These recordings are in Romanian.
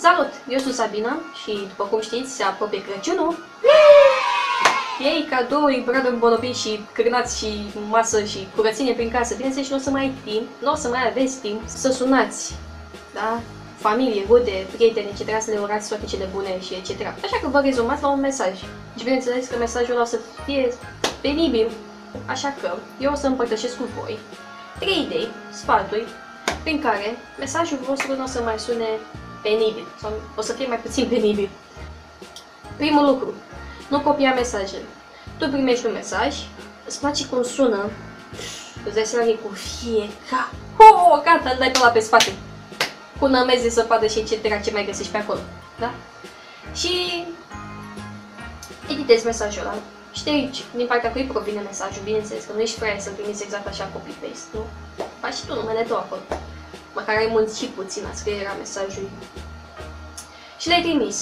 Salut! Eu sunt Sabina și, după cum știți, se apropie Crăciunul. Iei cadouri, brad îmbolobit și cârnați și masă și curățenie prin casă. Bineînțeles, și nu o să mai ai timp, nu o să mai aveți timp să sunați, da? Familie, rude, prieteni, etc. să le urați toate cele bune și etc. Așa că vă rezumați la un mesaj. Și bineînțeles că mesajul ăla o să fie penibil. Așa că eu o să împărtășesc cu voi 3 idei, sfaturi, prin care mesajul vostru nu o să mai sune penibil, sau o să fie mai puțin penibil. Primul lucru, nu copia mesajele. Tu primești un mesaj, îți place cum sună, îți dai seama că e cu fiecare. Oh, gata, îl dai pe ăla pe spate. Cu nămezi de zăpadă și etc. ce mai găsești pe acolo. Da? Și editezi mesajul ăla. Ștergi din partea cui provine mesajul, bineînțeles că nu ești fraier să-l primiți exact așa copy-paste, nu? Faci și tu numele tău acolo. Măcar ai muncit puțin la scrierea mesajului. Și le-ai trimis.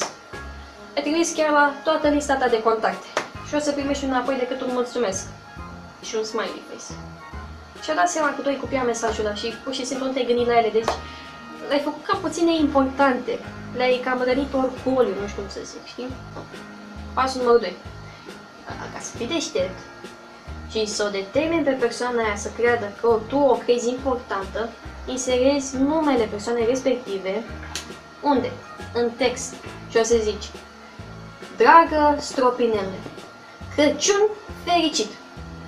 Le-ai trimis chiar la toată lista ta de contacte. Și o să primești înapoi decât un mulțumesc. Și un smiley face. Și-a dat seama că tu ai copiat mesajul ăla și pur și simplu nu te-ai gândit la ele, deci le-ai făcut cam puțin neimportante. Le-ai cam rănit orgoliu, nu știu cum să zic, știi? Pasul numărul 2. Ca să fii deștept și să o determini pe persoana aia să creadă că tu o crezi importantă, inserezi numele persoanei respective. Unde? În text. Și o să zici: dragă stropinele, Crăciun fericit!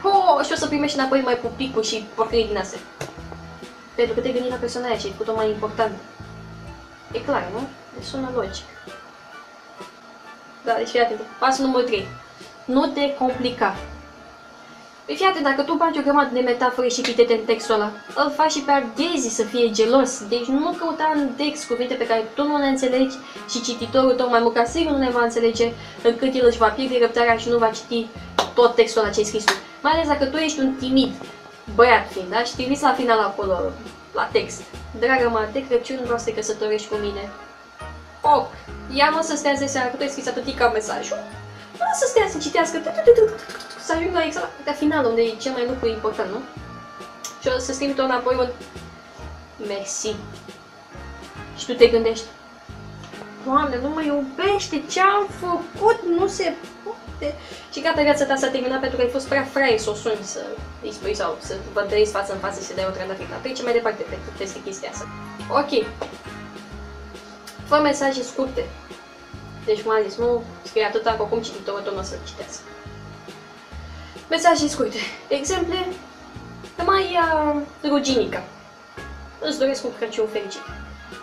Oh, și o să primești înapoi mai pupicul și porcării din astea. Pentru că te-ai gândit la persoana aia și ai făcut-o mai importantă. E clar, nu? Deci sună logic. Da, deci fii atent. Pasul numărul 3. Nu te complica. Păi fii atent, dacă tu bagi o grămadă de metafore și epitete în textul ăla, îl faci și pe Arghezi să fie gelos. Deci nu căuta în text cuvinte pe care tu nu le înțelegi și cititorul tău mai mult ca sigur nu le va înțelege, încât el își va pierde răbdarea și nu va citi tot textul ăla ce ai scris tu. Mai ales dacă tu ești un timid băiat fiind, da? Și trimiți la final acolo, la text: dragă mă, de Crăciun vreau să te căsătorești cu mine. Oh, ia mă să stea de seara că tu ai scris atâtica mesajul. Nu să stea să citească, să ajung la exact la final, unde e cel mai lucru important, nu? Și o să schimbi tot înapoi un mersi. Și tu te gândești: Doamne, nu mă iubește, ce-am făcut, nu se poate. Și gata, viața ta s-a terminat pentru că ai fost prea fraier să o suni, să îi spui sau să vă dăiți față în față și să dai o trandafir. Trece mai departe pe chestia asta. Ok. Fă mesaje scurte. Deci, cum am zis, nu scrie atâta că acum cititorul tău nu o să-l citească. Mesaje scurte. Exemple mai Ruginica. Îți doresc un Crăciun fericit.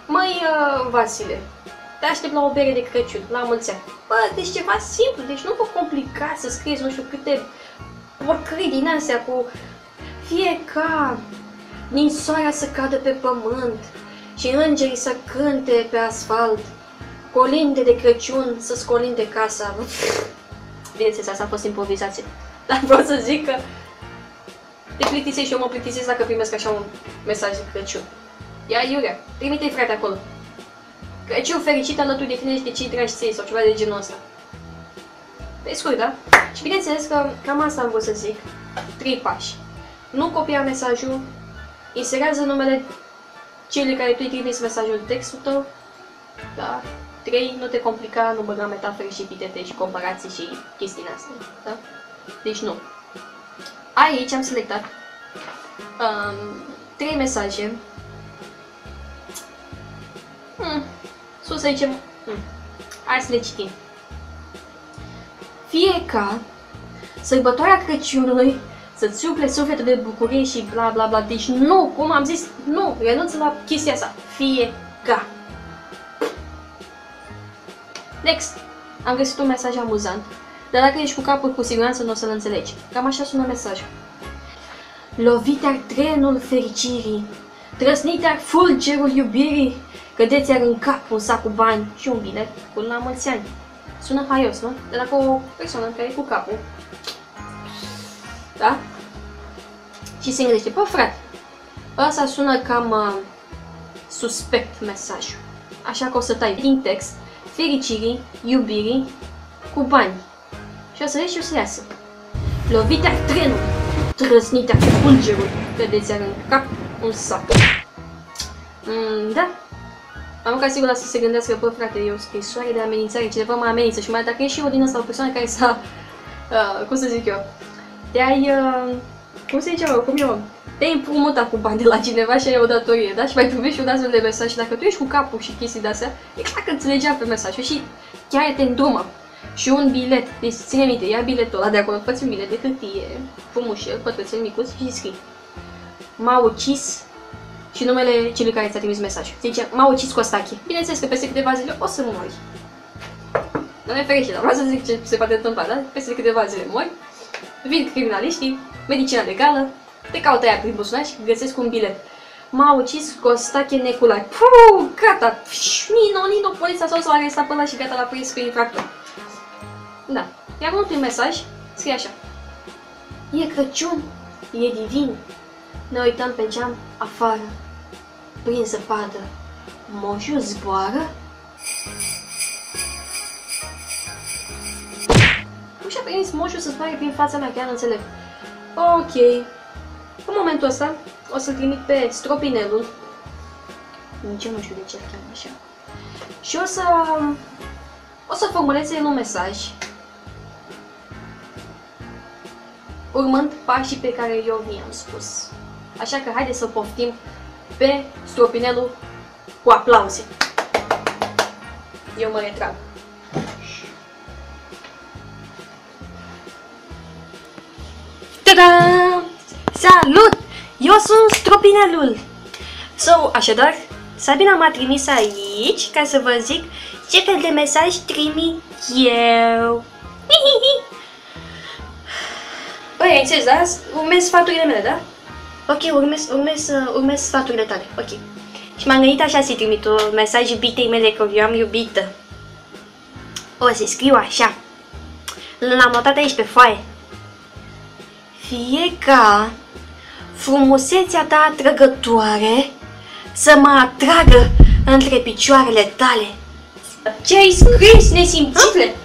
Mai Vasile. Te aștept la o bere de Crăciun, la mulți ani. Bă, deci ceva simplu, deci nu vă complicați să scrieți nu știu câte porcării din astea cu fie ca ninsoarea să cadă pe pământ și îngerii să cânte pe asfalt, colinde de Crăciun să scolinde casa. Bineînțeles, asta a fost improvizație. Dar vreau să zic că te plictisești și eu mă plictisesc dacă primesc așa un mesaj de Crăciun. Ia Iurea, trimite-i frate acolo. Crăciun fericit alături de tine și de cei dragi ței sau ceva de genul ăsta. Pe scurt, da? Și bineînțeles că cam asta am vrut să zic. 3 pași. Nu copia mesajul, inserează numele celui care tu îi trimiți mesajul în textul tău. Da? 3. Nu te complica, nu băga metafore și epitete și comparații și chestii din astea. Da? Deci nu. Aici am selectat 3 mesaje. Să zicem, hai să le citim. Fie ca sărbătoarea Crăciunului să-ți umple sufletul de bucurie și bla bla bla. Deci nu, cum am zis, nu, renunță la chestia asta. Fie ca. Next. Am găsit un mesaj amuzant, dar dacă ești cu capul, cu siguranță nu o să-l înțelegi. Cam așa sună mesajul. Lovit-ar trenul fericirii, trăsnit-ar fulgerul iubirii, cădeți-ar în cap un sac cu bani și un bilet cu la mulți ani. Sună haios, nu? Dar dacă o persoană care e cu capul, da? Și se gândește: bă, frate, ăsta sună cam suspect mesajul. Așa că o să tai din text fericirii, iubirii, cu bani. Și o să vezi și o să iasă. Lovit-ar trenul, trăsnit-ar fulgerul, cădeți-ar în cap un sac. Da? Am ca sigur să se gândească, bă frate, e o scrisoare de amenințare, cineva mă amenință și mai dacă e și eu din ăsta o persoană care s-a, cum să zic eu, te-ai, cum se zice, cum eu, te-ai împrumutat cu bani de la cineva și ai o datorie, da? Și mai primești și un astfel de mesaj și dacă tu ești cu capul și chestii de-astea, e clar că înțelegea pe mesajul și chiar te îndrumă. Și un bilet, deci ține minte, ia biletul ăla de acolo, fă-ți un bilet de hârtie, frumușel, pătrățel micuț și scrii: m-a ucis și numele celui care ți-a trimis mesaj. Zice: m-a ucis Costache. Bineînțeles că peste câteva zile o să mori. Nu ne ferește, dar vreau să zic ce se poate întâmpla, da? Peste câteva zile mori, vin criminaliștii, medicina legală, te caută aia prin buzunar și găsesc un bilet. M-a ucis Costache Neculai. Puh, gata! Nino, poliția s-o arestat până și gata, l-a prins pe infractor. Da. Iar ultimul mesaj scrie așa: e Crăciun, e divin. Ne uităm pe geam afară, prin zăpadă, moșul zboară. Cum și-a prins moșul să zboare prin fața mea, chiar nu înțeleg. Ok. În momentul ăsta o să-l trimit pe Stropinelul. Nici eu nu știu de ce îl cheamă așa. Și o să formuleze el un mesaj urmând pașii pe care eu vi-am spus. Așa că haideți să poftim pe Stropinelul cu aplauze. Eu mă retrag. Ta-da! Salut! Eu sunt Stropinelul! Așadar, Sabina m-a trimis aici ca să vă zic ce fel de mesaj trimit eu. Băi, ai înțeles, da? Urmez sfaturile mele, da? Ok, urmez sfaturile tale, ok. Și m-am gândit așa să-i trimit un mesaj iubitei mele, că eu am iubită. O să scriu așa. L-am notat aici pe foaie. Fie ca frumusețea ta atrăgătoare să mă atragă între picioarele tale. Ce ai scris, nesimțitule?